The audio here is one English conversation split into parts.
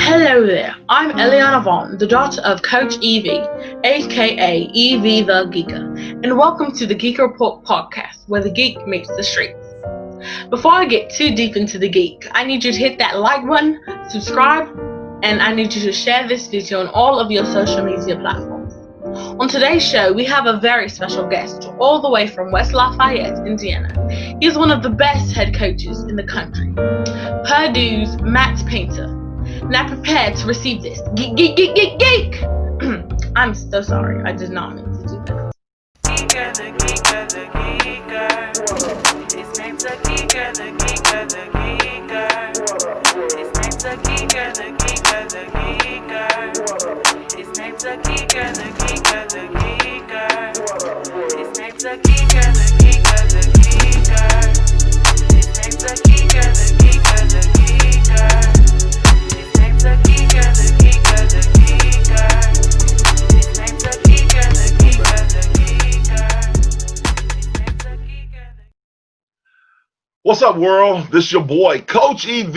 Hello there, I'm Eliana Vaughn, the daughter of Coach Evie, aka Evie the Geeker, and welcome to the Geeker Report podcast, where the geek meets the streets. Before I get too deep into the geek, I need you to hit that like button, subscribe, and I need you to share this video on all of your social media platforms. On today's show, we have a very special guest, all the way from West Lafayette, Indiana. He's one of the best head coaches in the country, Purdue's Matt Painter. Now prepare to receive this. Geek, geek, geek, geek, geek! I'm so sorry, I did not mean to do that. Geeker, the geeker, the geeker. His name's the geeker, the geeker, the geeker. His name's the geeker, the geeker, the geeker. His name's the geeker, the geeker, the geeker. His name's the geeker, the geeker, the geeker. His name's the geeker, the geeker, the geeker. His name's the geeker, the geeker, the geeker. His name's the geeker, the geeker, the geeker. His name's the geeker. What's up, world? This is your boy, Coach EV,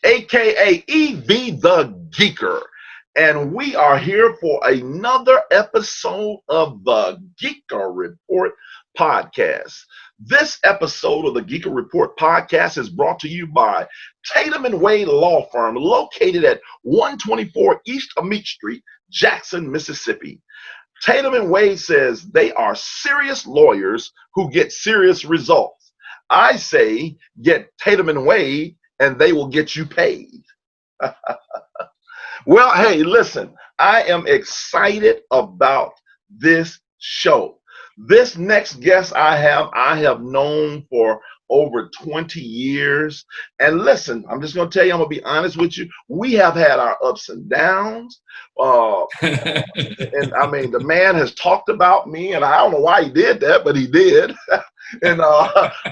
aka EV the Geeker, and we are here for another episode of the Geeker Report podcast. This episode of the Geeker Report podcast is brought to you by Tatum and Wade Law Firm, located at 124 East Amite Street, Jackson, Mississippi. Tatum and Wade says they are serious lawyers who get serious results. I say get Tatum and Wade and they will get you paid. Well, hey, listen, I am excited about this show. This next guest I have known for over 20 years. And listen, I'm just going to tell you, I'm going to be honest with you. We have had our ups and downs. And I mean, the man has talked about me, and I don't know why he did that, but he did. And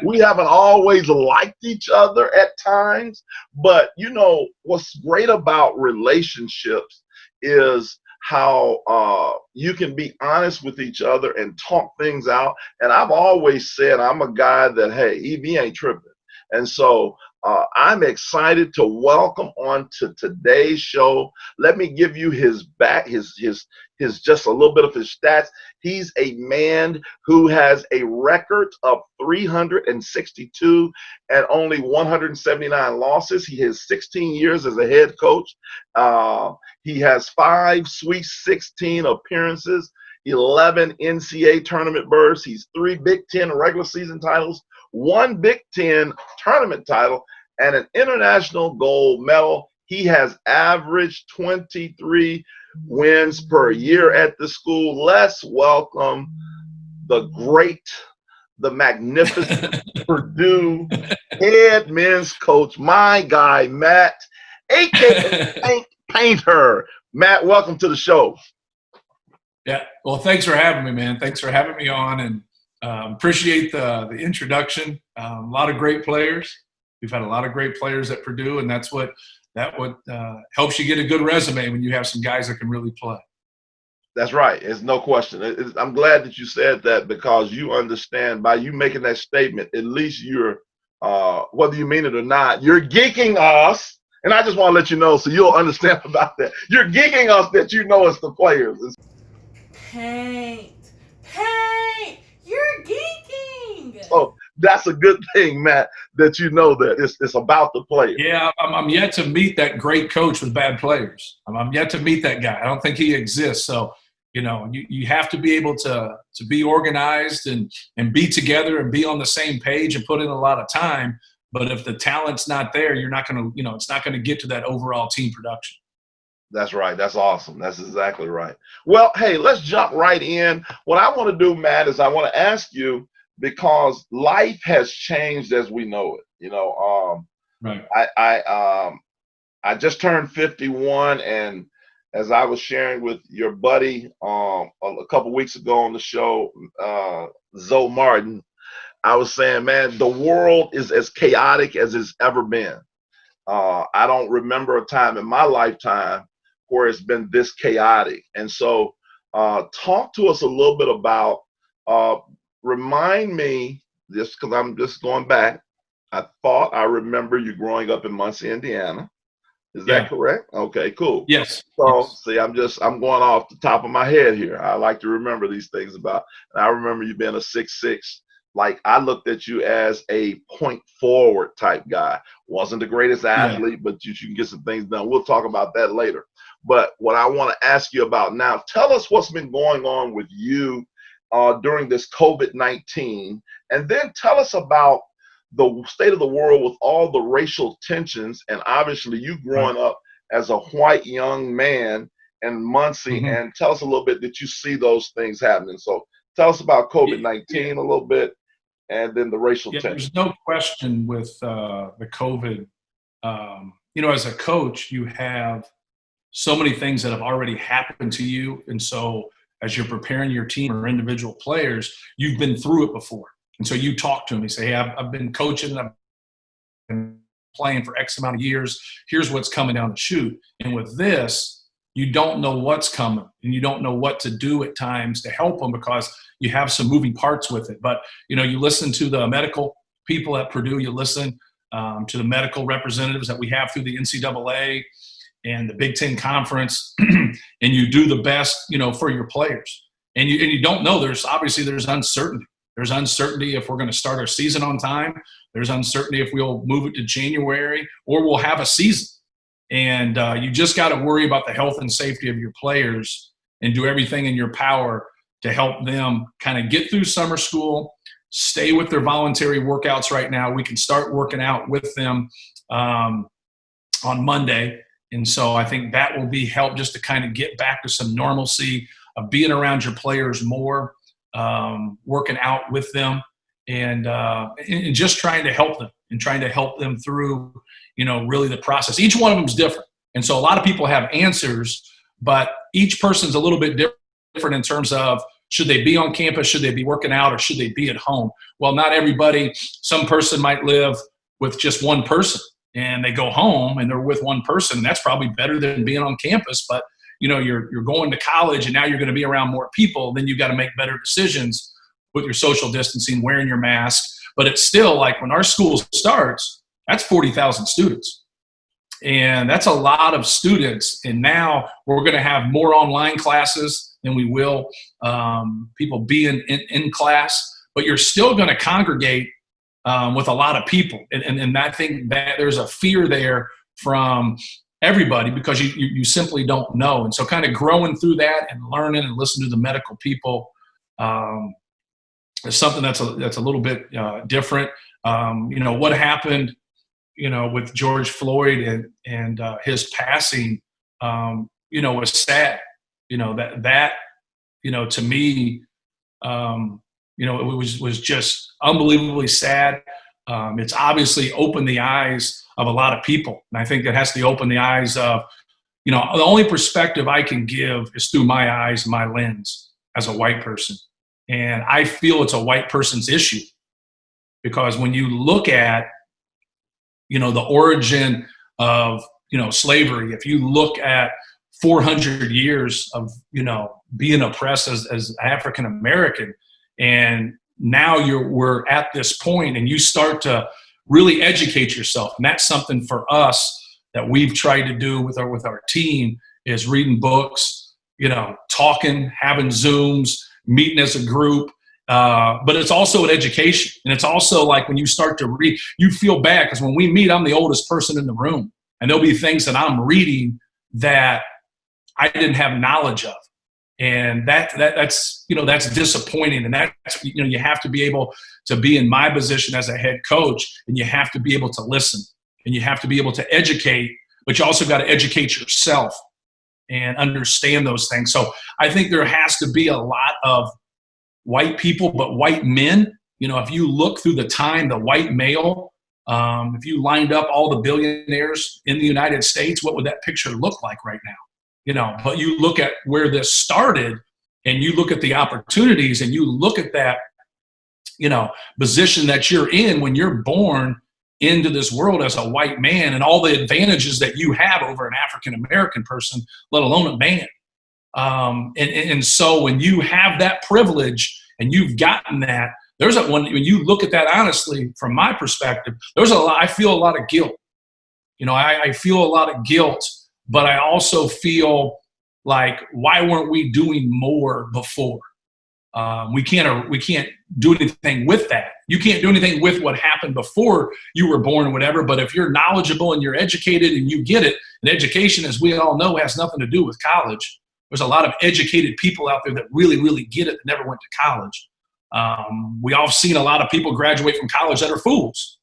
we haven't always liked each other at times. But, you know, what's great about relationships is how you can be honest with each other and talk things out. And I've always said I'm a guy that, hey, Evie ain't tripping. And so I'm excited to welcome on to today's show. Let me give you his just a little bit of his stats. He's a man who has a record of 362 and only 179 losses. He has 16 years as a head coach. He has 5 Sweet 16 appearances, 11 NCAA tournament berths. He's 3 Big Ten regular season titles, 1 Big Ten tournament title, and an international gold medal. He has averaged 23 wins per year at the school. Let's welcome the great, the magnificent Purdue head men's coach, my guy, Matt, aka Painter. Matt, welcome to the show. Yeah, well, thanks for having me, man. Thanks for having me on, and appreciate the introduction. A lot of great players. We've had a lot of great players at Purdue, and that's what helps you get a good resume when you have some guys that can really play. That's right. It's no question. I'm glad that you said that, because you understand by you making that statement, at least you're, whether you mean it or not, you're geeking us. And I just want to let you know so you'll understand about that. You're geeking us that you know it's the players. Paint, you're geeking. So that's a good thing, Matt, that you know that it's about the players. Yeah, I'm yet to meet that great coach with bad players. I'm yet to meet that guy. I don't think he exists. So, you know, you have to be able to be organized and be together and be on the same page and put in a lot of time. But if the talent's not there, you're not going to, you know, it's not going to get to that overall team production. That's right. That's awesome. That's exactly right. Well, hey, let's jump right in. What I want to do, Matt, is I want to ask you, because life has changed as we know it. You know, right. I just turned 51, and as I was sharing with your buddy a couple weeks ago on the show, Zoe Martin, I was saying, man, the world is as chaotic as it's ever been. I don't remember a time in my lifetime where it's been this chaotic. And so talk to us a little bit about, remind me, just because I'm just going back, I thought I remember you growing up in Muncie, Indiana. Is Yeah. that correct? Okay, cool. Yes. So Yes. see, I'm going off the top of my head here. I like to remember these things about. And I remember you being a 6'6". Like I looked at you as a point forward type guy. Wasn't the greatest Yeah. athlete, but you can get some things done. We'll talk about that later. But what I want to ask you about now, tell us what's been going on with you during this COVID-19, and then tell us about the state of the world with all the racial tensions, and obviously you Right. growing up as a white young man in Muncie, Mhm. and tell us a little bit that you see those things happening. So tell us about COVID-19 a little bit, and then the racial Yeah, tension. there's no question with the COVID. As a coach, you have so many things that have already happened to you. And so as you're preparing your team or individual players, you've been through it before. And so you talk to them, you say, hey, I've been coaching, I've been playing for X amount of years. Here's what's coming down the chute. And with this, you don't know what's coming and you don't know what to do at times to help them because you have some moving parts with it. But, you listen to the medical people at Purdue, you listen to the medical representatives that we have through the NCAA and the Big Ten Conference, and you do the best, for your players. And you don't know. There's uncertainty. There's uncertainty if we're going to start our season on time. There's uncertainty if we'll move it to January or we'll have a season. And you just got to worry about the health and safety of your players and do everything in your power to help them kind of get through summer school, stay with their voluntary workouts right now. We can start working out with them on Monday. And so I think that will be help just to kind of get back to some normalcy of being around your players more, working out with them, and just trying to help them through, really the process. Each one of them is different. And so a lot of people have answers, but each person's a little bit different in terms of should they be on campus, should they be working out, or should they be at home? Well, not everybody. Some person might live with just one person and they go home and they're with one person. That's probably better than being on campus. But, you're going to college and now you're going to be around more people. Then you've got to make better decisions with your social distancing, wearing your mask. But it's still like when our school starts, that's 40,000 students. And that's a lot of students. And now we're going to have more online classes than we will people being in class. But you're still going to congregate with a lot of people. And I think that there's a fear there from everybody because you simply don't know. And so kind of growing through that and learning and listening to the medical people is something that's a little bit different. What happened, with George Floyd and his passing, was sad. That to me, it was just unbelievably sad. It's obviously opened the eyes of a lot of people. And I think it has to open the eyes of, the only perspective I can give is through my eyes, my lens as a white person. And I feel it's a white person's issue because when you look at, the origin of, slavery, if you look at 400 years of, being oppressed as African American, and now we're at this point and you start to really educate yourself. And that's something for us that we've tried to do with our team is reading books, talking, having Zooms, meeting as a group. But it's also an education. And it's also like when you start to read, you feel bad because when we meet, I'm the oldest person in the room. And there'll be things that I'm reading that I didn't have knowledge of. And that's disappointing. And that's, you have to be able to be in my position as a head coach, and you have to be able to listen and you have to be able to educate, but you also got to educate yourself and understand those things. So I think there has to be a lot of white people, but white men, if you look through the time, the white male, if you lined up all the billionaires in the United States, what would that picture look like right now? But you look at where this started and you look at the opportunities and you look at that, position that you're in when you're born into this world as a white man and all the advantages that you have over an African-American person, let alone a man. And so when you have that privilege and you've gotten that, when you look at that honestly, from my perspective, I feel a lot of guilt. I feel a lot of guilt, but I also feel like, why weren't we doing more before? We can't do anything with that. You can't do anything with what happened before you were born or whatever. But if you're knowledgeable and you're educated and you get it, and education, as we all know, has nothing to do with college. There's a lot of educated people out there that really, really get it that never went to college. We all seen a lot of people graduate from college that are fools.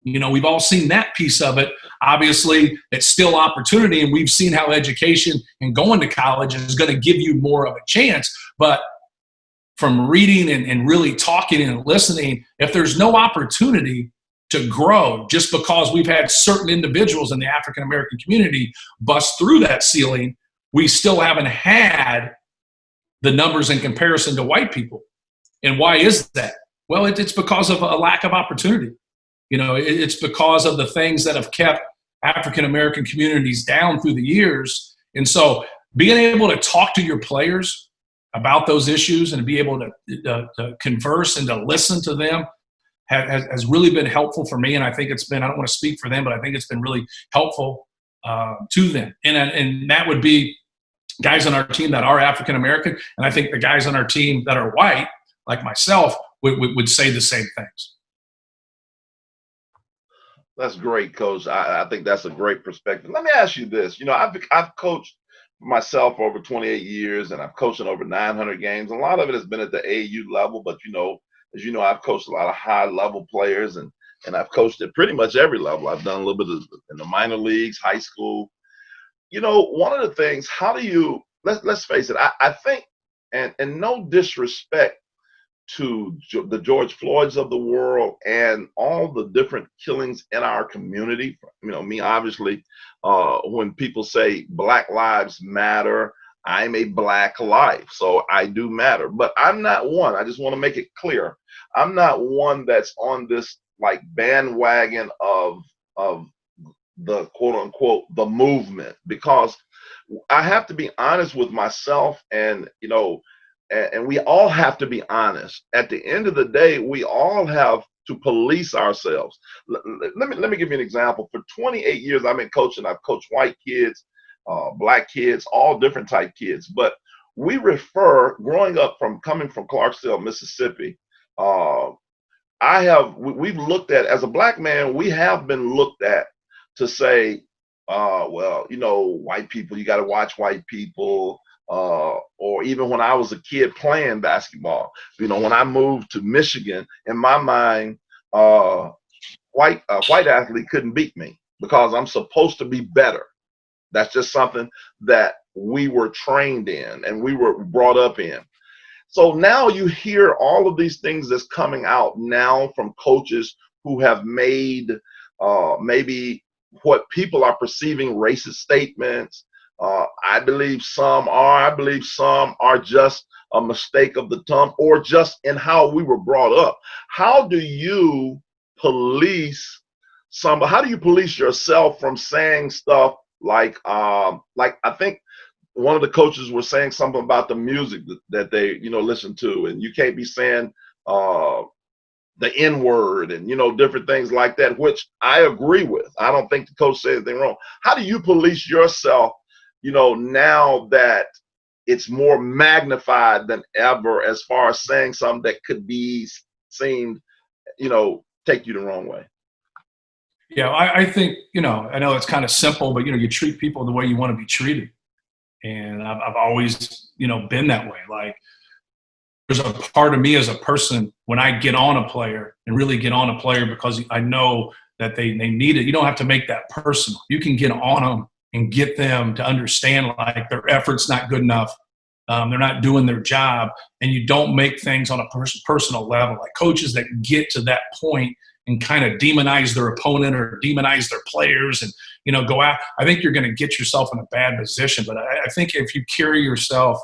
We've all seen that piece of it. Obviously, it's still opportunity, and we've seen how education and going to college is going to give you more of a chance. But from reading and really talking and listening, if there's no opportunity to grow just because we've had certain individuals in the African-American community bust through that ceiling, we still haven't had the numbers in comparison to white people. And why is that? Well, it's because of a lack of opportunity. It's because of the things that have kept African-American communities down through the years. And so being able to talk to your players about those issues and to be able to converse and to listen to them has really been helpful for me. And I think it's been, I don't want to speak for them, but I think it's been really helpful to them. And that would be guys on our team that are African-American. And I think the guys on our team that are white, like myself, would say the same things. That's great, Coach. I think that's a great perspective. Let me ask you this. I've coached myself for over 28 years, and I've coached in over 900 games. A lot of it has been at the AAU level, but as you know, I've coached a lot of high-level players, and I've coached at pretty much every level. I've done a little bit in the minor leagues, high school. One of the things, how do you let's face it, I think, and no disrespect to the George Floyds of the world and all the different killings in our community. Me, obviously, when people say Black Lives Matter, I'm a Black life, so I do matter. But I'm not one, I just want to make it clear, I'm not one that's on this like bandwagon of the quote unquote the movement, because I have to be honest with myself, and and we all have to be honest. At the end of the day, we all have to police ourselves. Let me give you an example. For 28 years, I've been coaching. I've coached white kids, Black kids, all different type kids. But we growing up coming from Clarksdale, Mississippi, we've looked at, as a Black man, we have been looked at to say, white people, you got to watch white people. Or even when I was a kid playing basketball, when I moved to Michigan, in my mind, white athlete couldn't beat me because I'm supposed to be better. That's just something that we were trained in and we were brought up in. So now you hear all of these things that's coming out now from coaches who have made maybe what people are perceiving racist statements. I believe some are just a mistake of the tongue or just in how we were brought up. How do you police yourself from saying stuff like I think one of the coaches were saying something about the music that they listen to, and you can't be saying the N-word and different things like that, which I agree with. I don't think the coach said anything wrong. How do you police yourself now that it's more magnified than ever as far as saying something that could be seen, take you the wrong way? Yeah, I think, I know it's kind of simple, but, you treat people the way you want to be treated. And I've always, been that way. Like, there's a part of me as a person when I get on a player and really get on a player because I know that they need it. You don't have to make that personal. You can get on them and get them to understand like their effort's not good enough. They're not doing their job, and you don't make things on a personal level. Like coaches that get to that point and kind of demonize their opponent or demonize their players and, go out, I think you're going to get yourself in a bad position. But I think if you carry yourself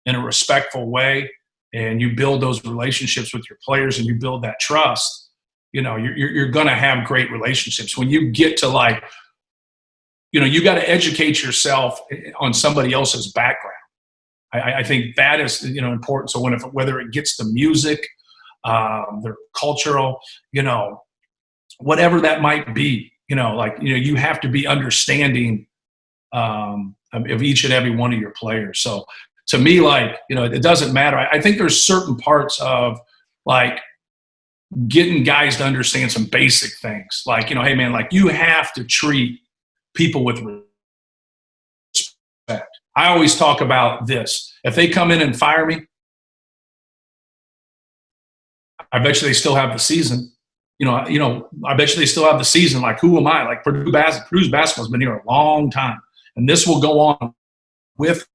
in a respectful way and you build those relationships with your players and you build that trust, you're going to have great relationships. When you get to like, you got to educate yourself on somebody else's background. I think that is, important. So whether it gets to music, their cultural, whatever that might be, you have to be understanding of each and every one of your players. So to me, it doesn't matter. I think there's certain parts of getting guys to understand some basic things. Hey man, you have to treat people with respect. I always talk about this. If they come in and fire me, I bet you they still have the season. I bet you they still have the season. Who am I? Purdue's basketball has been here a long time, and this will go on with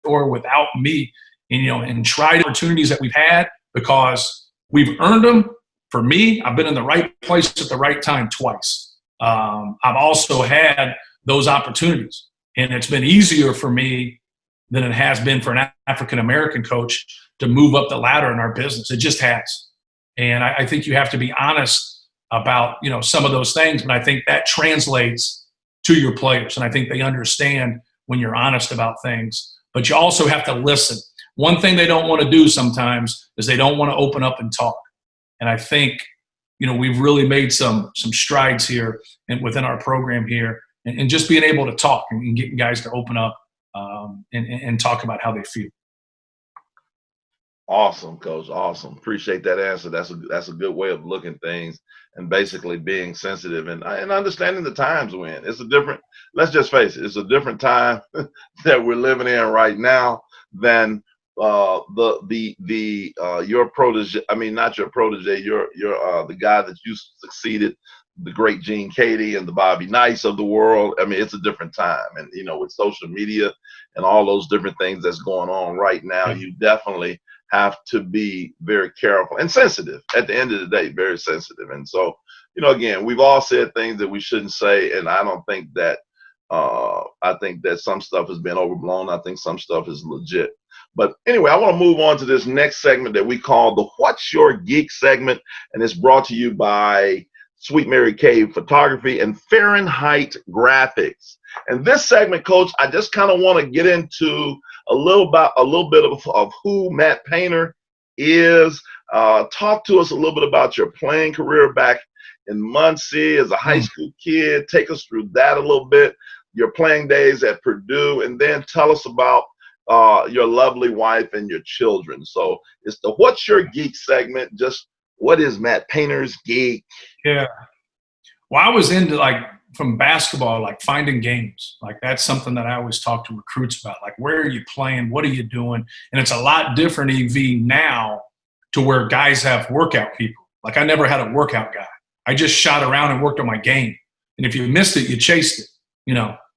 or without me. And try the opportunities that we've had because we've earned them. For me, I've been in the right place at the right time twice. I've also had those opportunities, and it's been easier for me than it has been for an African-American coach to move up the ladder in our business. It just has. And I think you have to be honest about, some of those things. And I think that translates to your players. And I think they understand when you're honest about things. But you also have to listen. One thing they don't want to do sometimes is they don't want to open up and talk. And I think, we've really made some strides here and within our program here and just being able to talk and getting guys to open up and talk about how they feel. Awesome, Coach. Awesome. Appreciate that answer. That's a good way of looking at things and basically being sensitive and understanding the times we're in. Let's just face it, it's a different time that we're living in right now than your protege. I mean, not your protege. You're the guy that you succeeded, the great Gene Katie and the Bobby Knights of the world. I mean, it's a different time, and with social media and all those different things that's going on right now, you definitely have to be very careful and sensitive. At the end of the day, very sensitive. And so, again, we've all said things that we shouldn't say, and I don't think that. I think that some stuff has been overblown. I think some stuff is legit. But anyway, I want to move on to this next segment that we call the What's Your Geek segment, and it's brought to you by Sweet Mary Cave Photography and Fahrenheit Graphics. And this segment, Coach, I just kind of want to get into a little bit of who Matt Painter is. Talk to us a little bit about your playing career back in Muncie as a high school kid. Take us through that a little bit, your playing days at Purdue, and then tell us about your lovely wife and your children. So it's the What's Your Geek segment. Just what is Matt Painter's geek? Yeah. Well, I was into from basketball, finding games. That's something that I always talk to recruits about. Where are you playing? What are you doing? And it's a lot different, EV, now to where guys have workout people. I never had a workout guy. I just shot around and worked on my game. And if you missed it, you chased it.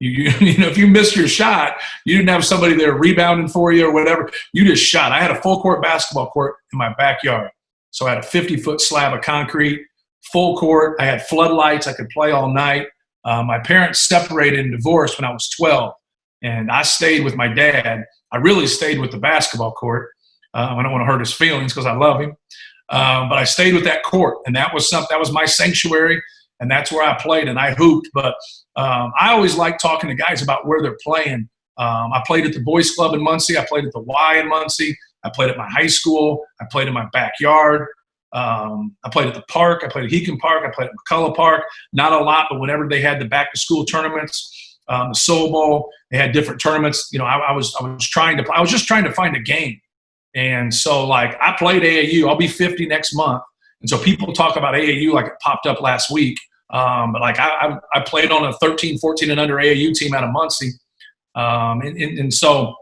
If you missed your shot, you didn't have somebody there rebounding for you or whatever. You just shot. I had a full court basketball court in my backyard. So I had a 50-foot slab of concrete, full court. I had floodlights. I could play all night. My parents separated and divorced when I was 12, and I stayed with my dad. I really stayed with the basketball court. I don't want to hurt his feelings because I love him, but I stayed with that court, and that was my sanctuary, and that's where I played, and I hooped. But I always like talking to guys about where they're playing. I played at the Boys Club in Muncie. I played at the Y in Muncie. I played at my high school. I played in my backyard. I played at the park. I played at Heacon Park. I played at McCullough Park. Not a lot, but whenever they had the back-to-school tournaments, the Soul Bowl, they had different tournaments. I was just trying to find a game, and so I played AAU. I'll be 50 next month, and so people talk about AAU like it popped up last week. But I played on a 13, 14 and under AAU team out of Muncie, and so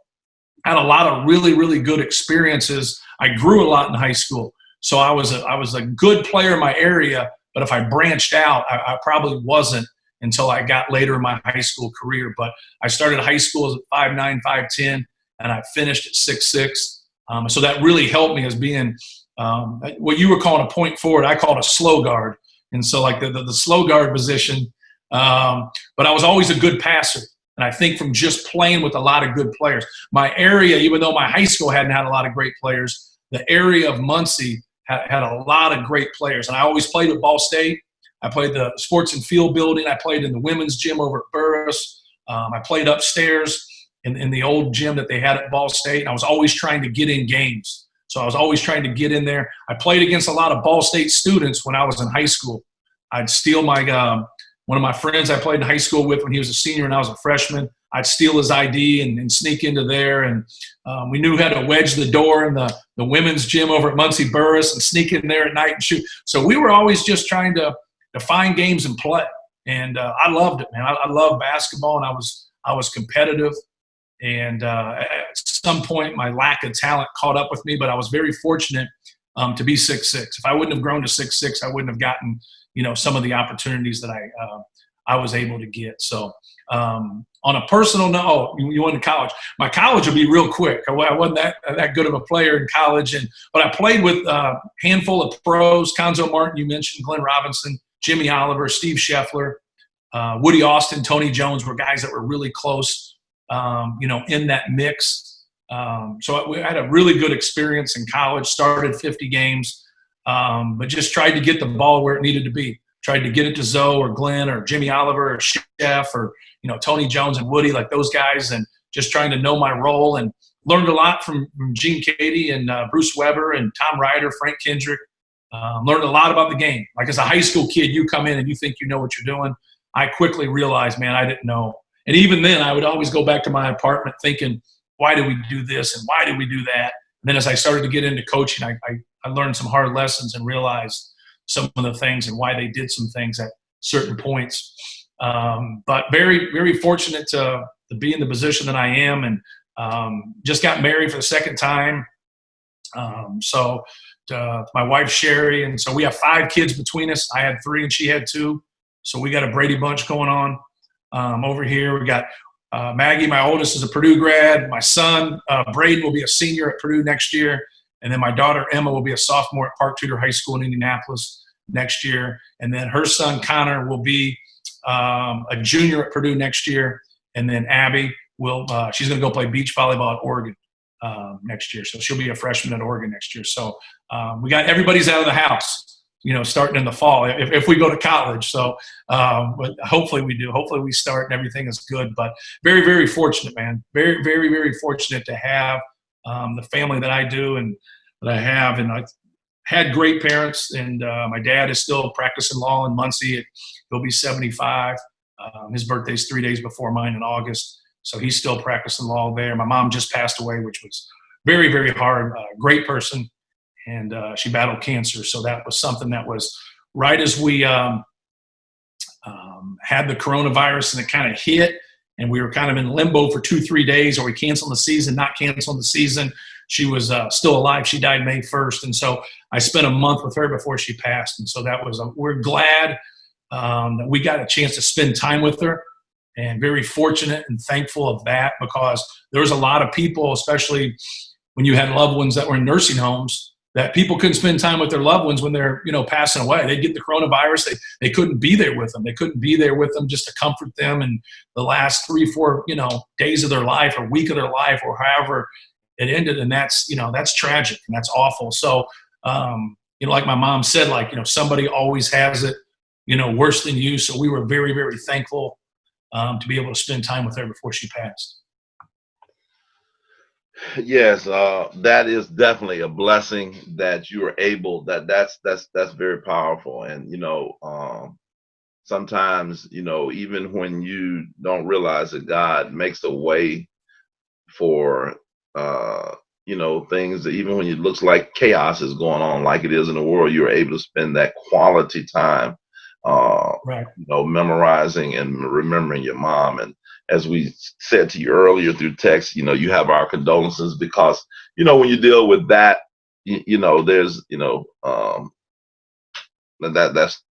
I had a lot of really, really good experiences. I grew a lot in high school. So I was a good player in my area, but if I branched out, I probably wasn't until I got later in my high school career. But I started high school at 5'9", 5'10", and I finished at 6'6". So that really helped me as being what you were calling a point forward. I called a slow guard, and so the slow guard position. But I was always a good passer, and I think from just playing with a lot of good players, my area, even though my high school hadn't had a lot of great players, the area of Muncie had a lot of great players. And I always played at Ball State. I played the sports and field building. I played in the women's gym over at Burris. I played upstairs in the old gym that they had at Ball State. And I was always trying to get in games. So I was always trying to get in there. I played against a lot of Ball State students when I was in high school. I'd steal one one of my friends I played in high school with when he was a senior and I was a freshman, I'd steal his ID and sneak into there. And we knew how to wedge the door in the women's gym over at Muncie Burris and sneak in there at night and shoot. So we were always just trying to find games and play. And I loved it, man. I loved basketball, and I was competitive. And at some point, my lack of talent caught up with me, but I was very fortunate to be 6'6". If I wouldn't have grown to 6'6", I wouldn't have gotten, some of the opportunities that I was able to get. So on a personal note, you went to college. My college will be real quick. I wasn't that good of a player in college, but I played with a handful of pros. Conzo Martin, you mentioned, Glenn Robinson, Jimmy Oliver, Steve Scheffler, Woody Austin, Tony Jones were guys that were really close, in that mix. So we had a really good experience in college, started 50 games, but just tried to get the ball where it needed to be. Tried to get it to Zoe or Glenn or Jimmy Oliver or Chef or, Tony Jones and Woody, like those guys, and just trying to know my role, and learned a lot from Gene Cady and Bruce Weber and Tom Ryder, Frank Kendrick. Learned a lot about the game. Like as a high school kid, you come in and you think you know what you're doing. I quickly realized, man, I didn't know. And even then, I would always go back to my apartment thinking, why did we do this and why did we do that? And then as I started to get into coaching, I learned some hard lessons and realized some of the things and why they did some things at certain points. But very, very fortunate to be in the position that I am, and just got married for the second time. So my wife, Sherry, and so we have 5 kids between us. I had 3 and she had 2. So we got a Brady bunch going on over here. We got Maggie, my oldest, is a Purdue grad. My son, Braden, will be a senior at Purdue next year. And then my daughter, Emma, will be a sophomore at Park Tudor High School in Indianapolis next year. And then her son, Connor, will be a junior at Purdue next year. And then Abby she's going to go play beach volleyball at Oregon next year. So she'll be a freshman at Oregon next year. So we got everybody's out of the house, starting in the fall if we go to college. So but hopefully we do. Hopefully we start and everything is good. But very, very fortunate, man. Very, very, very fortunate to have the family that I do and that I have. And I had great parents, and my dad is still practicing law in Muncie. He'll be 75. His birthday's 3 days before mine in August. So he's still practicing law there. My mom just passed away, which was very, very hard. Great person. And she battled cancer. So that was something that was right as we had the coronavirus and it kind of hit, and we were kind of in limbo for 2-3 days, or we canceled the season, not canceling the season. She was still alive. She died May 1st. And so I spent a month with her before she passed. And so that was, we're glad that we got a chance to spend time with her, and very fortunate and thankful of that, because there was a lot of people, especially when you had loved ones that were in nursing homes, that people couldn't spend time with their loved ones when they're, passing away. They'd get the coronavirus. They couldn't be there with them. They couldn't be there with them just to comfort them in the last 3-4, days of their life or week of their life, or however it ended. And that's, that's tragic and that's awful. So, like my mom said, somebody always has it, worse than you. So we were very, very thankful to be able to spend time with her before she passed. Yes, that is definitely a blessing that you are able. That's very powerful. And sometimes even when you don't realize that God makes a way for things that even when it looks like chaos is going on, like it is in the world, you're able to spend that quality time, Right. memorizing and remembering your mom. And as we said to you earlier through text, you have our condolences, because, when you deal with that, there's,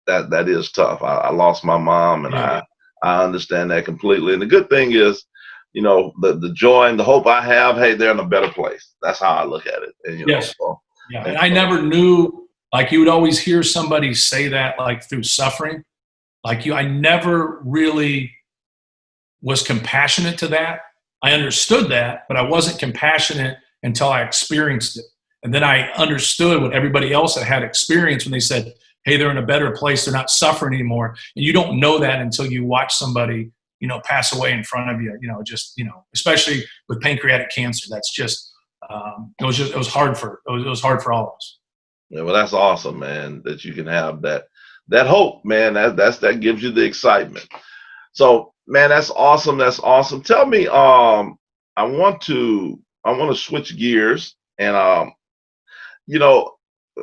that is tough. I lost my mom, and I understand that completely. And the good thing is, the joy and the hope I have, hey, they're in a better place. That's how I look at it. And, yes. And I never knew, you would always hear somebody say that, through suffering, I never really was compassionate to that. I understood that, but I wasn't compassionate until I experienced it. And then I understood what everybody else had experienced when they said, hey, they're in a better place. They're not suffering anymore. And you don't know that until you watch somebody, pass away in front of you, especially with pancreatic cancer. That's just, it was hard for all of us. Yeah, well, that's awesome, man, that you can have that that hope, man. That gives you the excitement. So, man, that's awesome. That's awesome. Tell me, I want to switch gears, and you know,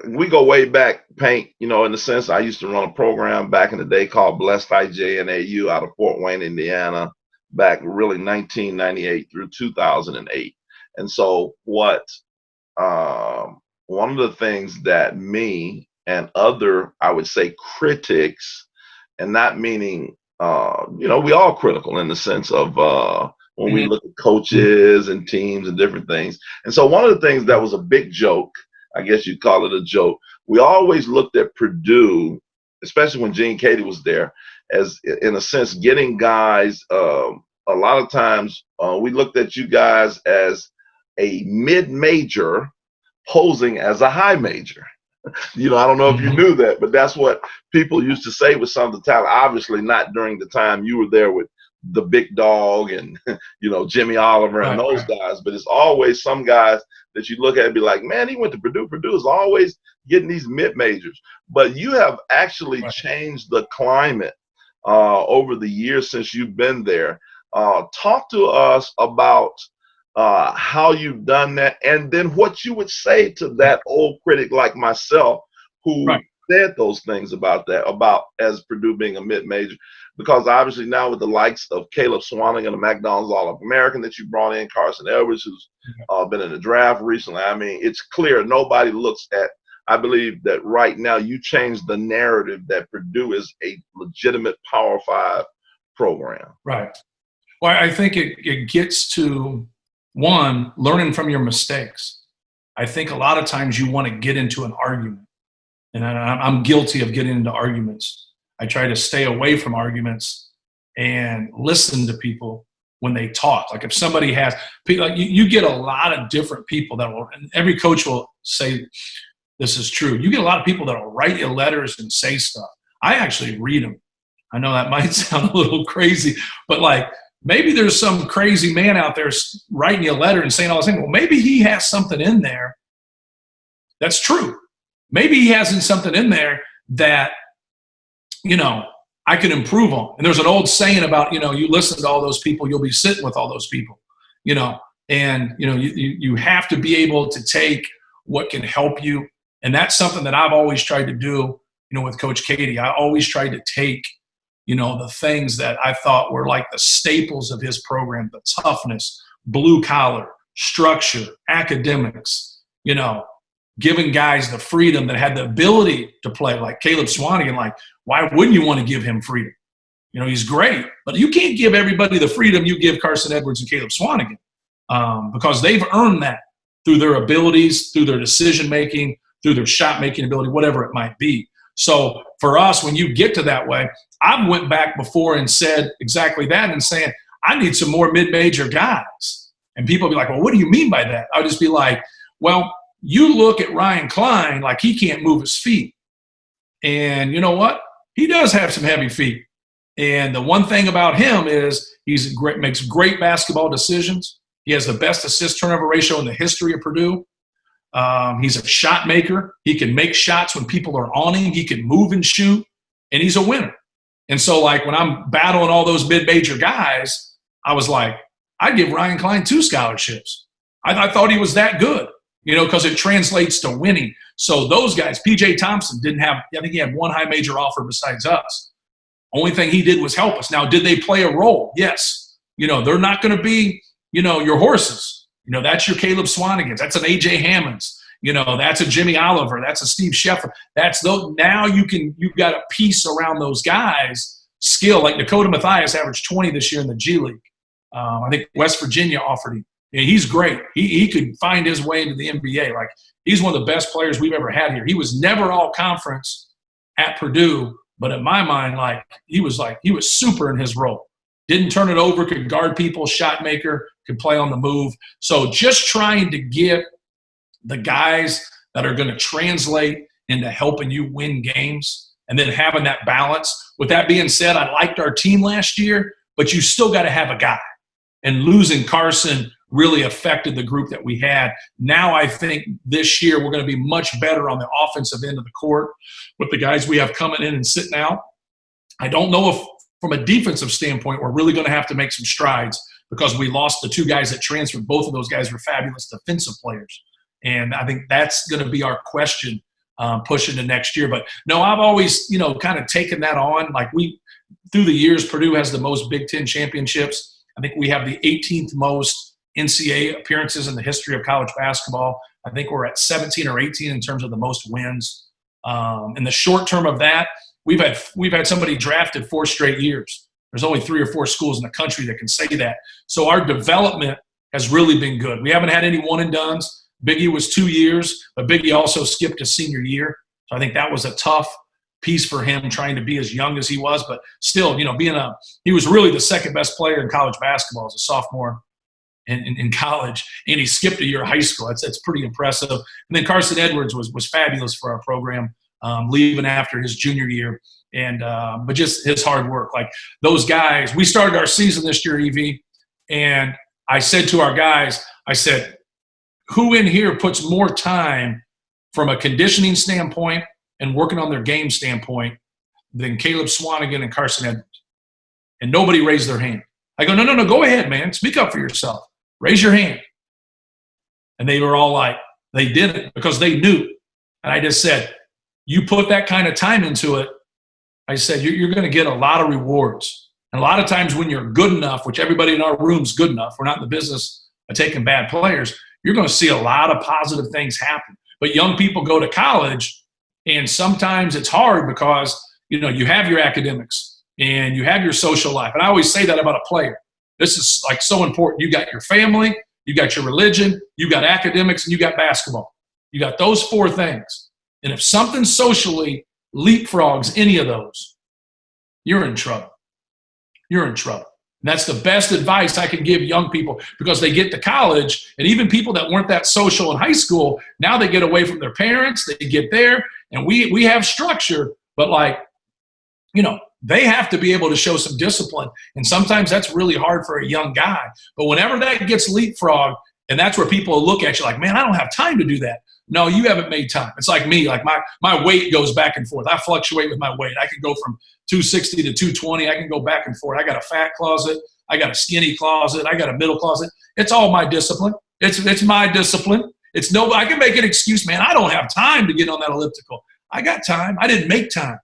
we go way back, Paint. You know, in the sense, I used to run a program back in the day called Blessed IJ and AU out of Fort Wayne, Indiana, back really 1998 through 2008. And so, one of the things that me and other, I would say, critics, and not meaning, we all critical in the sense of when we look at coaches and teams and different things. And so one of the things that was a big joke, I guess you'd call it a joke, we always looked at Purdue, especially when Gene Katie was there, as, in a sense, getting guys, a lot of times we looked at you guys as a mid-major posing as a high major. I don't know if you knew that, but that's what people used to say with some of the talent. Obviously not during the time you were there with the big dog and, Jimmy Oliver and those guys, but it's always some guys that you look at and be like, man, he went to Purdue. Purdue is always getting these mid-majors. But you have actually changed the climate over the years since you've been there. Talk to us about how you've done that, and then what you would say to that old critic like myself who said those things about as Purdue being a mid-major, because obviously now with the likes of Caleb Swanigan, the McDonald's All-American that you brought in, Carson Edwards, who's been in the draft recently. I mean, it's clear nobody looks at, I believe that right now you changed the narrative that Purdue is a legitimate Power 5 program. Right. Well, I think it gets to, one, learning from your mistakes. I think a lot of times you want to get into an argument, and I'm guilty of getting into arguments. I try to stay away from arguments and listen to people when they talk. Like if somebody has, like you get a lot of different people that will, and every coach will say this is true. You get a lot of people that will write you letters and say stuff. I actually read them. I know that might sound a little crazy, but like, maybe there's some crazy man out there writing you a letter and saying all this thing. Well, maybe he has something in there that's true. Maybe he has something in there that, I can improve on. And there's an old saying about, you listen to all those people, you'll be sitting with all those people, and, you have to be able to take what can help you. And that's something that I've always tried to do, with Coach Katie. I always tried to take, the things that I thought were like the staples of his program, the toughness, blue collar, structure, academics, giving guys the freedom that had the ability to play, like Caleb Swanigan. Like, why wouldn't you want to give him freedom? He's great, but you can't give everybody the freedom you give Carson Edwards and Caleb Swanigan, because they've earned that through their abilities, through their decision-making, through their shot-making ability, whatever it might be. So for us, when you get to that way, I've went back before and said exactly that and saying, I need some more mid-major guys. And people will be like, well, what do you mean by that? I'll just be like, well, you look at Ryan Klein, like he can't move his feet. And you know what? He does have some heavy feet. And the one thing about him is makes great basketball decisions. He has the best assist-turnover ratio in the history of Purdue. He's a shot maker. He can make shots when people are on him. He can move and shoot, and he's a winner. And so, like, when I'm battling all those mid-major guys, I was like, I'd give Ryan Klein 2 scholarships. I thought he was that good, because it translates to winning. So those guys, P.J. Thompson didn't have – I think he had one high major offer besides us. Only thing he did was help us. Now, did they play a role? Yes. They're not going to be, your horses. That's your Caleb Swanigans. That's an A.J. Hammonds. That's a Jimmy Oliver. That's a Steve Sheffer. Now you've got a piece around those guys, skill. Like Dakota Mathias averaged 20 this year in the G League. I think West Virginia offered him. Yeah, he's great. He could find his way into the NBA. Like, he's one of the best players we've ever had here. He was never all conference at Purdue, but in my mind, he was super in his role. Didn't turn it over, could guard people, shot maker, could play on the move. So just trying to get the guys that are going to translate into helping you win games and then having that balance. With that being said, I liked our team last year, but you still got to have a guy. And losing Carson really affected the group that we had. Now I think this year we're going to be much better on the offensive end of the court with the guys we have coming in and sitting out. I don't know if from a defensive standpoint we're really going to have to make some strides because we lost the two guys that transferred. Both of those guys were fabulous defensive players. And I think that's going to be our question pushing to next year. But no, I've always, kind of taken that on. Like through the years, Purdue has the most Big Ten championships. I think we have the 18th most NCAA appearances in the history of college basketball. I think we're at 17 or 18 in terms of the most wins. In the short term of that, we've had somebody drafted 4 straight years. There's only 3 or 4 schools in the country that can say that. So our development has really been good. We haven't had any one and dones. Biggie was 2 years, but Biggie also skipped his senior year. So I think that was a tough piece for him, trying to be as young as he was, but still, he was really the second best player in college basketball as a sophomore in college, and he skipped a year of high school. That's pretty impressive. And then Carson Edwards was fabulous for our program, leaving after his junior year, and but just his hard work. Like those guys, we started our season this year, EV, and I said to our guys, I said, who in here puts more time from a conditioning standpoint and working on their game standpoint than Caleb Swanigan and Carson Edwards? And nobody raised their hand. I go, no, go ahead, man. Speak up for yourself. Raise your hand. And they were all like, they didn't because they knew. And I just said, you put that kind of time into it, I said, you're going to get a lot of rewards. And a lot of times when you're good enough, which everybody in our room's good enough, we're not in the business of taking bad players, you're going to see a lot of positive things happen. But young people go to college, and sometimes it's hard because, you have your academics and you have your social life. And I always say that about a player. This is like so important. You got your family, you got your religion, you got academics, and you got basketball. You got those 4 things. And if something socially leapfrogs any of those, you're in trouble. You're in trouble. And that's the best advice I can give young people, because they get to college, and even people that weren't that social in high school, now they get away from their parents, they get there, and we have structure, but they have to be able to show some discipline. And sometimes that's really hard for a young guy. But whenever that gets leapfrogged, and that's where people look at you like, man, I don't have time to do that. No, you haven't made time. It's like me. Like my weight goes back and forth. I fluctuate with my weight. I can go from 260 to 220. I can go back and forth. I got a fat closet. I got a skinny closet. I got a middle closet. It's all my discipline. It's my discipline. I can make an excuse, man. I don't have time to get on that elliptical. I got time. I didn't make time.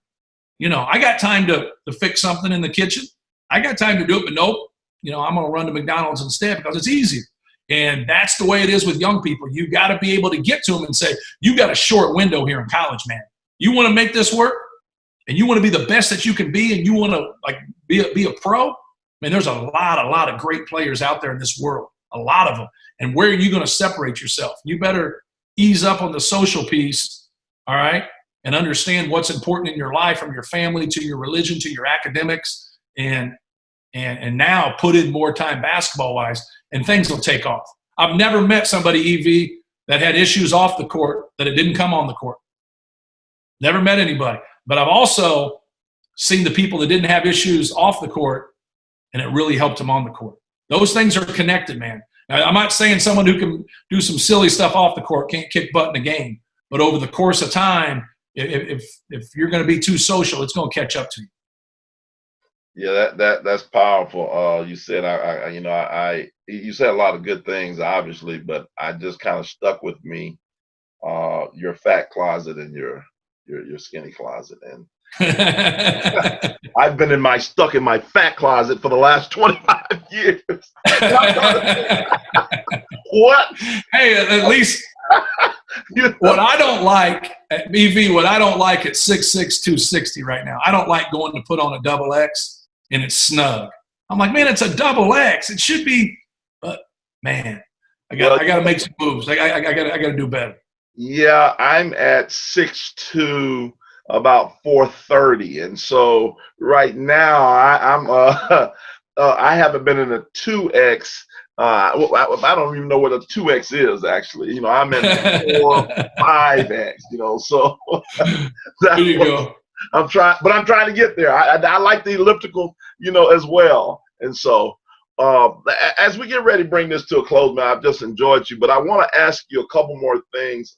I got time to fix something in the kitchen. I got time to do it, but nope. I'm going to run to McDonald's instead because it's easier. And that's the way it is with young people. You got to be able to get to them and say, you got a short window here in college, man. You want to make this work, and you want to be the best that you can be, and you want to be a pro. Man, there's a lot of great players out there in this world, a lot of them. And where are you going to separate yourself? You better ease up on the social piece, all right, and understand what's important in your life, from your family to your religion to your academics, and now put in more time basketball-wise, and things will take off. I've never met somebody, EV, that had issues off the court that it didn't come on the court. Never met anybody. But I've also seen the people that didn't have issues off the court, and it really helped them on the court. Those things are connected, man. Now, I'm not saying someone who can do some silly stuff off the court can't kick butt in a game, but over the course of time, if you're going to be too social, it's going to catch up to you. Yeah, that's powerful. You said you said a lot of good things, obviously, but I just kind of stuck with me. Your fat closet and your skinny closet, and I've been stuck in my fat closet for the last 25 years. What? Hey, at least what I don't like at BV, what I don't like at 6'6", 260 right now, I don't like going to put on a double X and it's snug. I'm like, man, it's a double X. It should be, but man, I got to make some moves. I got to do better. Yeah, I'm at 6'2", about 430, and so right now I haven't been in a 2X. I don't even know what a 2X is actually. I'm in 4, 5X. So there you go. I'm trying to get there. I like the elliptical, as well. And so, as we get ready to bring this to a close, man, I've just enjoyed you, but I want to ask you a couple more things.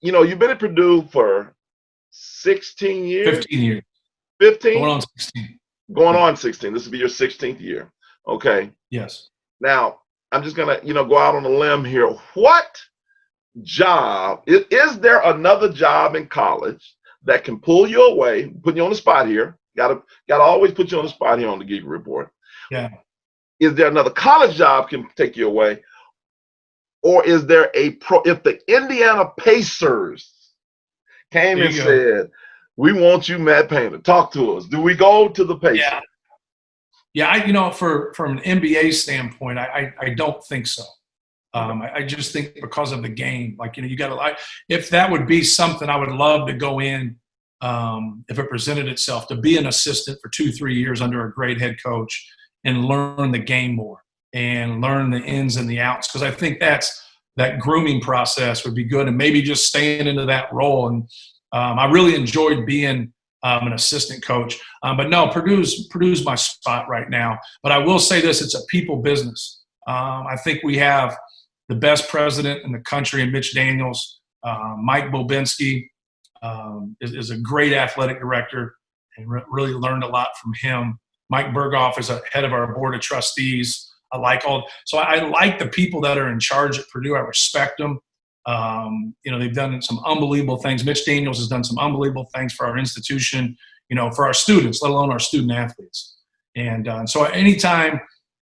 You've been at Purdue for 16 years? 15 years. 15? Going on 16. Going on 16. This will be your 16th year. Okay. Yes. Now, I'm just going to, go out on a limb here. What job, is there another job in college that can pull you away, put you on the spot here? Gotta always put you on the spot here on the Geeker Report. Yeah. Is there another college job can take you away? Or is there if the Indiana Pacers came and said, we want you, Matt Painter, talk to us, do we go to the Pacers? Yeah. From an NBA standpoint, I don't think so. I just think because of the game, you got to, if that would be something I would love to go in, if it presented itself, to be an assistant for 2-3 years under a great head coach and learn the game more and learn the ins and the outs. Because I think that grooming process would be good, and maybe just staying into that role. And I really enjoyed being an assistant coach. But no, Purdue's my spot right now. But I will say this, it's a people business. I think we have the best president in the country in Mitch Daniels. Mike Bobinski is a great athletic director, and really learned a lot from him. Mike Berghoff is head of our board of trustees. I like the people that are in charge at Purdue. I respect them. They've done some unbelievable things. Mitch Daniels has done some unbelievable things for our institution, for our students, let alone our student athletes. And so anytime,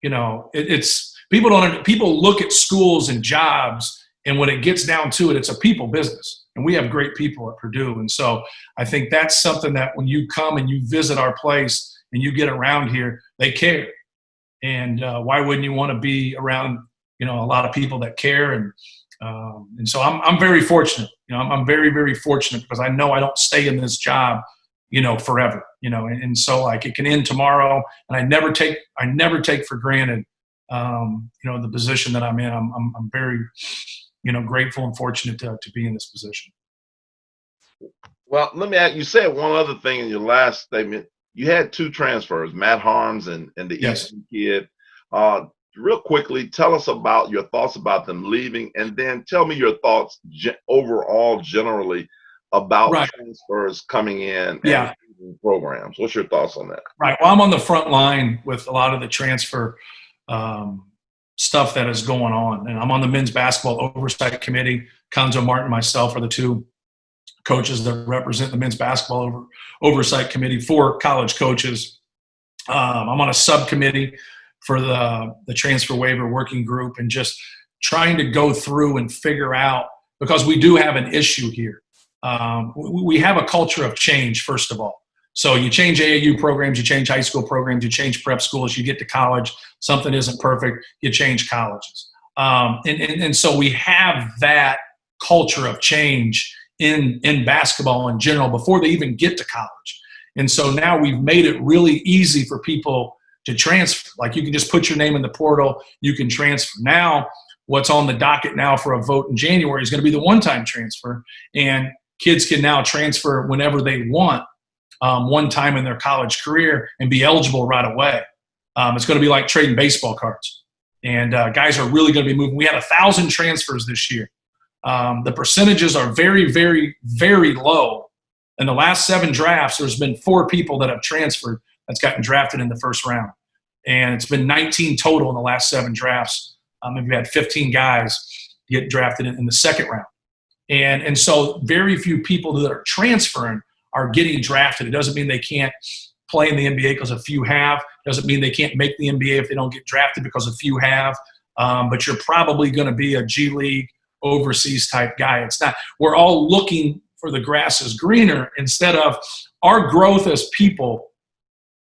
it's people look at schools and jobs, and when it gets down to it, it's a people business. And we have great people at Purdue. And so I think that's something that when you come and you visit our place and you get around here, they care. And why wouldn't you want to be around, a lot of people that care? And so I'm very fortunate. I'm very, very fortunate, because I know I don't stay in this job, forever. And so it can end tomorrow, and I never take for granted, the position that I'm in. I'm very, grateful and fortunate to be in this position. Well, let me ask you. Said one other thing in your last statement. You had 2 transfers, Matt Harms and the Easton kid. Real quickly, tell us about your thoughts about them leaving, and then tell me your thoughts overall, generally, about transfers coming in and programs. What's your thoughts on that? Right. Well, I'm on the front line with a lot of the transfer stuff that is going on, and I'm on the men's basketball oversight committee. Conzo Martin and myself are the 2 coaches that represent the men's basketball oversight committee for college coaches. I'm on a subcommittee for the transfer waiver working group, and just trying to go through and figure out, because we do have an issue here. We have a culture of change, first of all. So you change AAU programs, you change high school programs, you change prep schools, you get to college, something isn't perfect, you change colleges. And so we have that culture of change in basketball in general before they even get to college. And so now we've made it really easy for people to transfer. You can just put your name in the portal, you can transfer. Now, what's on the docket now for a vote in January is going to be the one-time transfer, and kids can now transfer whenever they want, one time in their college career, and be eligible right away. It's going to be like trading baseball cards, and guys are really going to be moving. We had 1,000 transfers this year. The percentages are very, very, very low. In the last 7 drafts, there's been 4 people that have transferred that's gotten drafted in the first round. And it's been 19 total in the last 7 drafts. And we had 15 guys get drafted in the second round. And so very few people that are transferring are getting drafted. It doesn't mean they can't play in the NBA because a few have. It doesn't mean they can't make the NBA if they don't get drafted because a few have. But you're probably going to be a G League overseas type guy. It's not. We're all looking for the grass is greener instead of our growth as people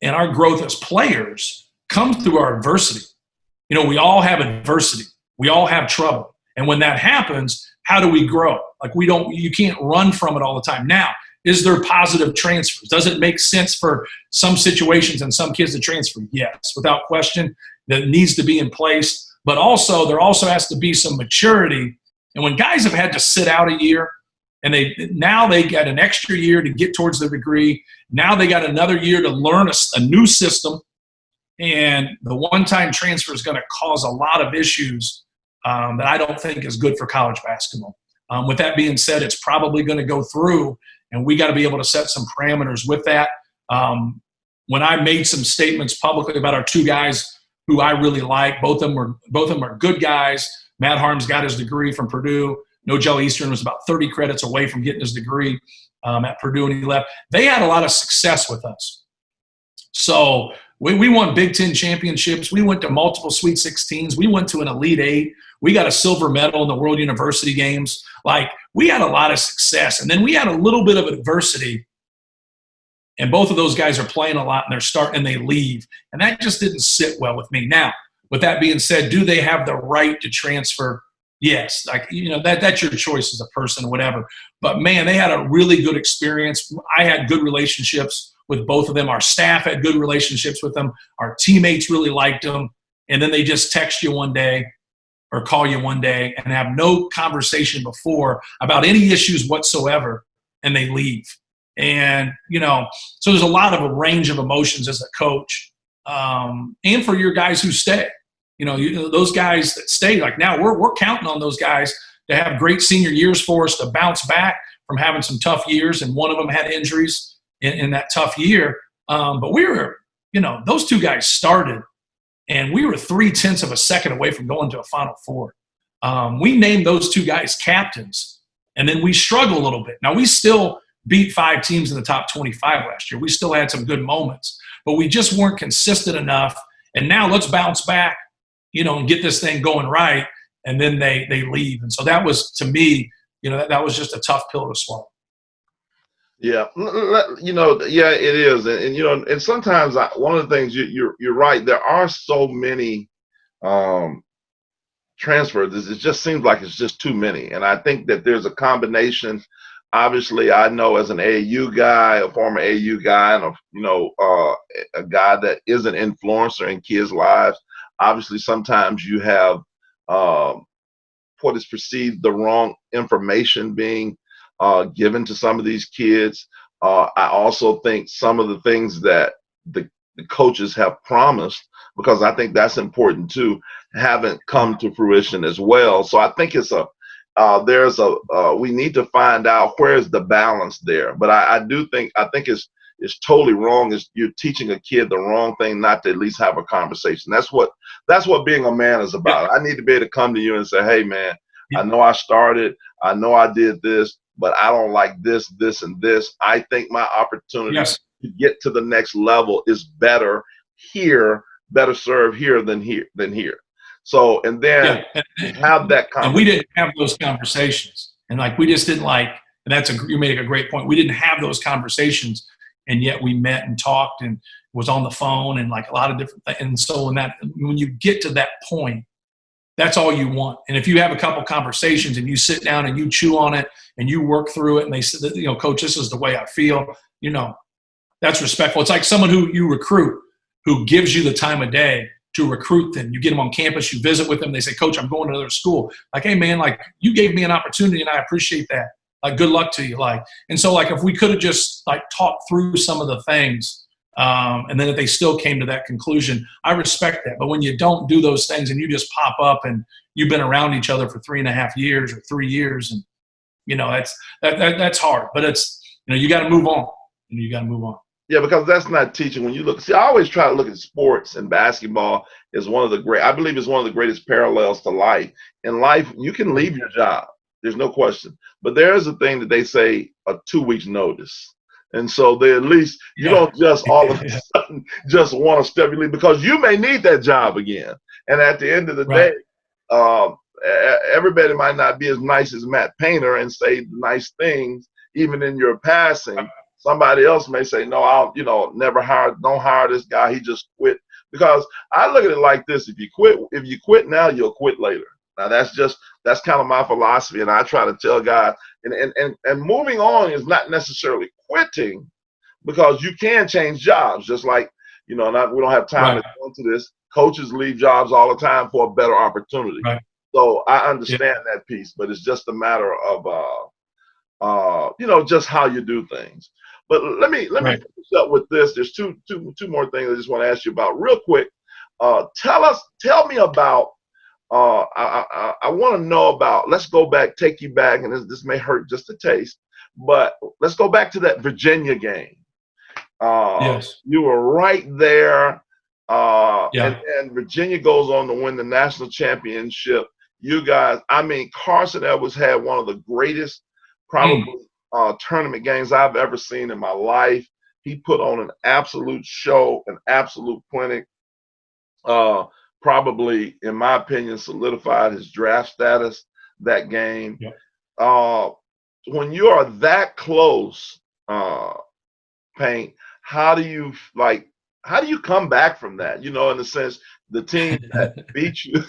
and our growth as players comes through our adversity. We all have adversity. We all have trouble. And when that happens, how do we grow? You can't run from it all the time. Now, is there positive transfers? Does it make sense for some situations and some kids to transfer? Yes, without question. That needs to be in place. But also, there also has to be some maturity. And when guys have had to sit out a year And now they got an extra year to get towards their degree. Now they got another year to learn a new system. And the one-time transfer is going to cause a lot of issues that I don't think is good for college basketball. With that being said, it's probably going to go through, and we got to be able to set some parameters with that. When I made some statements publicly about our two guys who I really like, both of them are good guys. Matt Harms got his degree from Purdue. Nogel Eastern was about 30 credits away from getting his degree at Purdue, and he left. They had a lot of success with us. So we won Big Ten championships. We went to multiple Sweet 16s. We went to an Elite Eight. We got a silver medal in the World University Games. Like, we had a lot of success. And then we had a little bit of adversity, and both of those guys are playing a lot, and they're starting and they leave. And that just didn't sit well with me. Now, with that being said, do they have the right to transfer? Yes. Like, that's your choice as a person or whatever. But, man, they had a really good experience. I had good relationships with both of them. Our staff had good relationships with them. Our teammates really liked them. And then they just text you one day or call you one day and have no conversation before about any issues whatsoever, and they leave. And, so there's a lot of a range of emotions as a coach, and for your guys who stay. Those guys that stay, like now we're counting on those guys to have great senior years for us, to bounce back from having some tough years, and one of them had injuries in that tough year. But we were, those two guys started, and we were 0.3 of a second away from going to a Final Four. We named those two guys captains, and then we struggled a little bit. Now, we still beat 5 teams in the top 25 last year. We still had some good moments, but we just weren't consistent enough. And now let's bounce back, and get this thing going right. And then they leave. And so that was, to me, that was just a tough pill to swallow. Yeah, yeah, it is, and sometimes one of the things you're right. There are so many transfers. It just seems like it's just too many, and I think that there's a combination. Obviously, I know as an AAU guy, a former AAU guy, and a guy that is an influencer in kids' lives. Obviously, sometimes you have what is perceived the wrong information being given to some of these kids. I also think some of the things that the coaches have promised, because I think that's important too, haven't come to fruition as well. So I think it's we need to find out where's the balance there. But I think it's totally wrong. You're teaching a kid the wrong thing not to at least have a conversation. That's what being a man is about. I need to be able to come to you and say, hey man, I know I started, I know I did this, but I don't like this, this, and this. I think my opportunity to get to the next level is better served here than here. So, and then have that conversation. And we didn't have those conversations. And we just didn't and you made a great point. We didn't have those conversations, and yet we met and talked and was on the phone and a lot of different things. And so when you get to that point, that's all you want. And if you have a couple conversations and you sit down and you chew on it and you work through it, and they said, coach, this is the way I feel, that's respectful. It's like someone who you recruit, who gives you the time of day to recruit them. You get them on campus, you visit with them. They say, coach, I'm going to another school. Hey man, you gave me an opportunity and I appreciate that. Good luck to you. And so if we could have just talked through some of the things, and then if they still came to that conclusion, I respect that. But when you don't do those things and you just pop up and you've been around each other for 3.5 years or 3 years, and that's hard. But it's you got to move on. You got to move on. Yeah, because that's not teaching. When you look, I always try to look at sports, and basketball is I believe it's one of the greatest parallels to life. In life, you can leave your job. There's no question. But there is a thing that they say, a 2 weeks notice. And so they at least you don't just all of a sudden just want to step your leave, because you may need that job again. And at the end of the day, everybody might not be as nice as Matt Painter and say nice things, even in your passing. Somebody else may say, no, I'll don't hire this guy. He just quit. Because I look at it like this: if you quit now, you'll quit later. Now that's kind of my philosophy, and I try to tell guys, and moving on is not necessarily quitting, because you can change jobs. Just like we don't have time to go into this. Coaches leave jobs all the time for a better opportunity. Right. So I understand that piece, but it's just a matter of just how you do things. But let me Right. finish up with this. There's two more things I just want to ask you about real quick. Tell me about. I want to know about. Let's go back, take you back, and this may hurt just a taste, but let's go back to that Virginia game. Yes. You were right there, Yeah. and Virginia goes on to win the national championship. You guys, I mean, Carson Edwards had one of the greatest, probably, tournament games I've ever seen in my life. He put on an absolute show, an absolute clinic. Probably, in my opinion, solidified his draft status that game. Yep. When you are that close, Paint, how do you come back from that? In the sense, the team that beat you,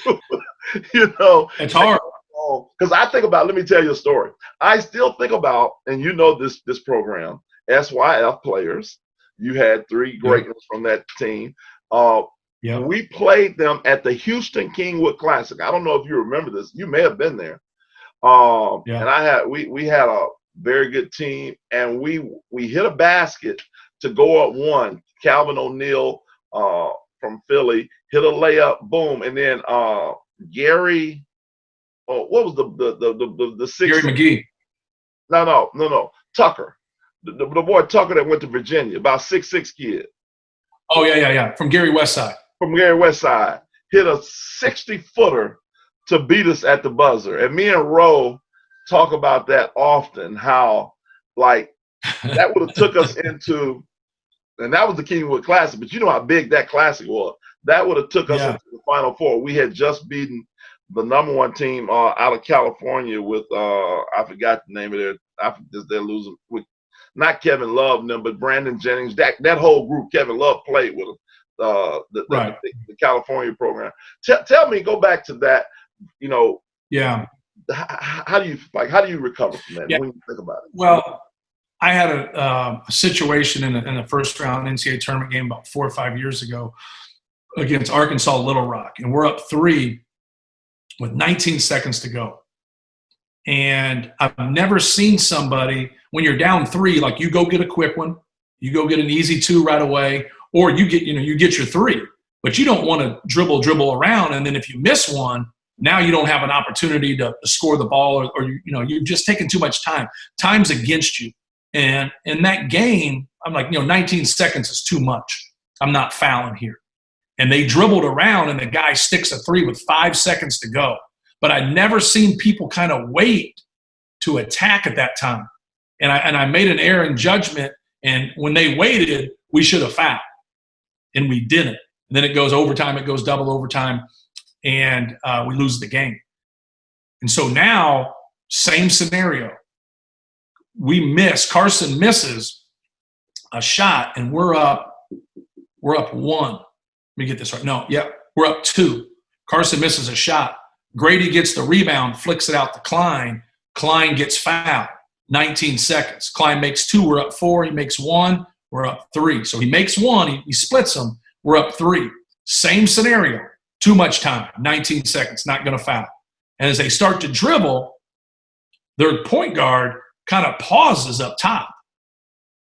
It's hard. Because I think about, let me tell you a story. I still think about, and this program, SYF players. You had three great ones from that team. We played them at the Houston Kingwood Classic. I don't know if you remember this. You may have been there. And we had a very good team, and we hit a basket to go up one. Calvin O'Neal from Philly hit a layup, boom, and then Gary. Oh, what was the six? Gary McGee. No. Tucker, the boy Tucker that went to Virginia, about 6'6" kid. Oh yeah. From Gary Westside. From Gary Westside, hit a 60-footer to beat us at the buzzer. And me and Roe talk about that often. How that would have took us into, and that was the Kingwood Classic. But you know how big that classic was. That would have took us into the Final Four. We had just beaten the #1 team out of California with I forgot the name of their. They're losing with not Kevin Love and them, but Brandon Jennings. That whole group. Kevin Love played with them. The California program. Tell me, go back to that. How do you recover from that when you think about it? Well, I had a situation in a first round NCAA tournament game about 4 or 5 years ago against Arkansas Little Rock, and we're up 3 with 19 seconds to go. And I've never seen somebody, when you're down 3, like you go get a quick one, you go get an easy 2 right away, or you get your 3. But you don't want to dribble around, and then if you miss one, now you don't have an opportunity to score the ball, or you're just taking too much time. Time's against you. And in that game, I'm like, 19 seconds is too much. I'm not fouling here. And they dribbled around, and the guy sticks a 3 with 5 seconds to go. But I'd never seen people kind of wait to attack at that time. And I made an error in judgment, and when they waited, we should have fouled. And we didn't. And then it goes overtime, it goes double overtime, and we lose the game. And so now, same scenario. Carson misses a shot, and we're up 1. Let me get this right. No, we're up 2. Carson misses a shot. Grady gets the rebound, flicks it out to Klein. Klein gets fouled. 19 seconds. Klein makes 2. We're up 4. He makes 1. We're up 3. So he makes 1. He splits them. We're up 3. Same scenario. Too much time. 19 seconds. Not going to foul. And as they start to dribble, their point guard kind of pauses up top.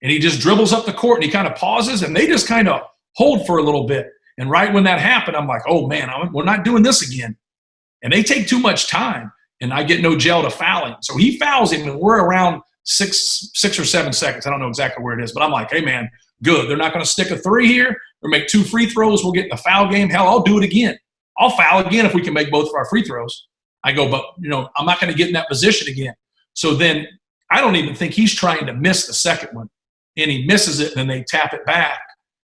And he just dribbles up the court, and he kind of pauses, and they just kind of hold for a little bit. And right when that happened, I'm like, oh, man, we're not doing this again. And they take too much time, and I get no gel to foul him. So he fouls him, and we're around 6 or 7 seconds. I don't know exactly where it is, but I'm like, hey, man, good. They're not going to stick a 3 here or make 2 free throws. We'll get in the foul game. Hell, I'll do it again. I'll foul again if we can make both of our free throws. I go, but, I'm not going to get in that position again. So then I don't even think he's trying to miss the second one, and he misses it, and then they tap it back.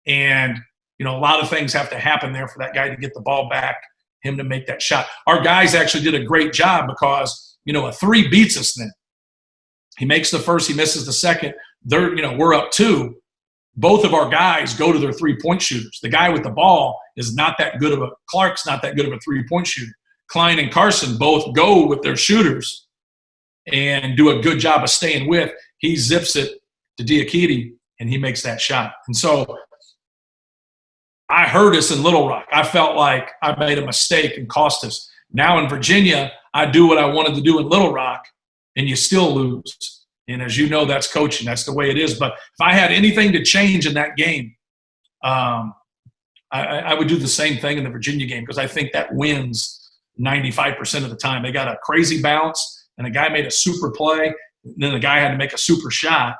And, a lot of things have to happen there for that guy to get the ball back, him to make that shot. Our guys actually did a great job because, a 3 beats us then. He makes the first, he misses the second. We're up 2. Both of our guys go to their 3-point shooters. The guy with the ball is not that good of Clark's not that good of a 3-point shooter. Klein and Carson both go with their shooters and do a good job of staying with. He zips it to Diakite, and he makes that shot. And so I heard us in Little Rock. I felt like I made a mistake and cost us. Now in Virginia, I do what I wanted to do in Little Rock, and you still lose. And as you know, that's coaching. That's the way it is. But if I had anything to change in that game, I would do the same thing in the Virginia game, because I think that wins 95% of the time. They got a crazy bounce, and a guy made a super play. And then the guy had to make a super shot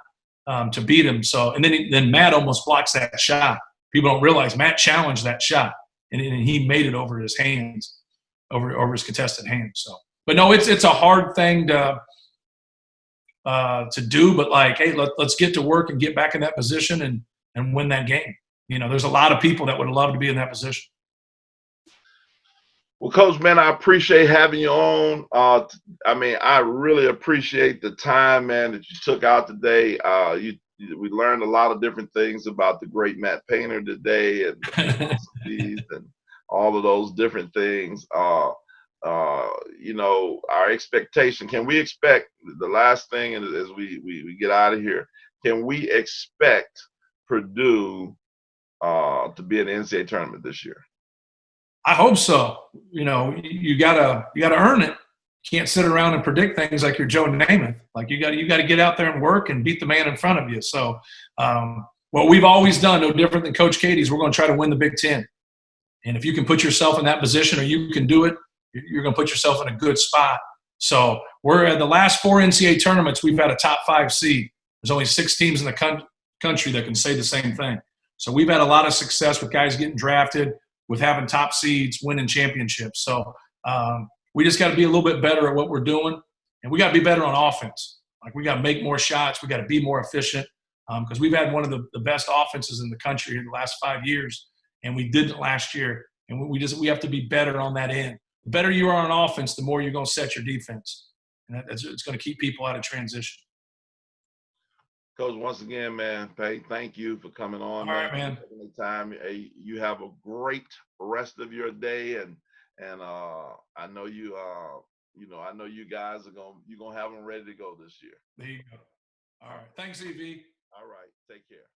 to beat him. So, and then Matt almost blocks that shot. People don't realize Matt challenged that shot, and he made it over his hands, over his contested hands. So, but no, it's a hard thing to do. But like, hey, let's get to work and get back in that position and win that game. There's a lot of people that would love to be in that position. Well, Coach, man, I appreciate having you on. I really appreciate the time, man, that you took out today. We learned a lot of different things about the great Matt Painter today, and the philosophies and all of those different things. Our expectation. Can we expect, the last thing, and as we get out of here, can we expect Purdue to be in the NCAA tournament this year? I hope so. You gotta earn it. You can't sit around and predict things like you're Joe Namath. Like you gotta get out there and work and beat the man in front of you. So what we've always done, no different than Coach Katie's, we're going to try to win the Big Ten. And if you can put yourself in that position, or you can do it, you're going to put yourself in a good spot. So we're at the last 4 NCAA tournaments, we've had a top 5 seed. There's only 6 teams in the country that can say the same thing. So we've had a lot of success with guys getting drafted, with having top seeds, winning championships. So we just got to be a little bit better at what we're doing, and we got to be better on offense. Like, we got to make more shots. We got to be more efficient, because we've had one of the best offenses in the country in the last 5 years, and we didn't last year. And we have to be better on that end. The better you are on offense, the more you're going to set your defense, and it's going to keep people out of transition. Coach, once again, man, thank you for coming on. All right, man. Time. You have a great rest of your day, and I know you guys you're gonna have them ready to go this year. There you go. All right. Thanks, EV. All right. Take care.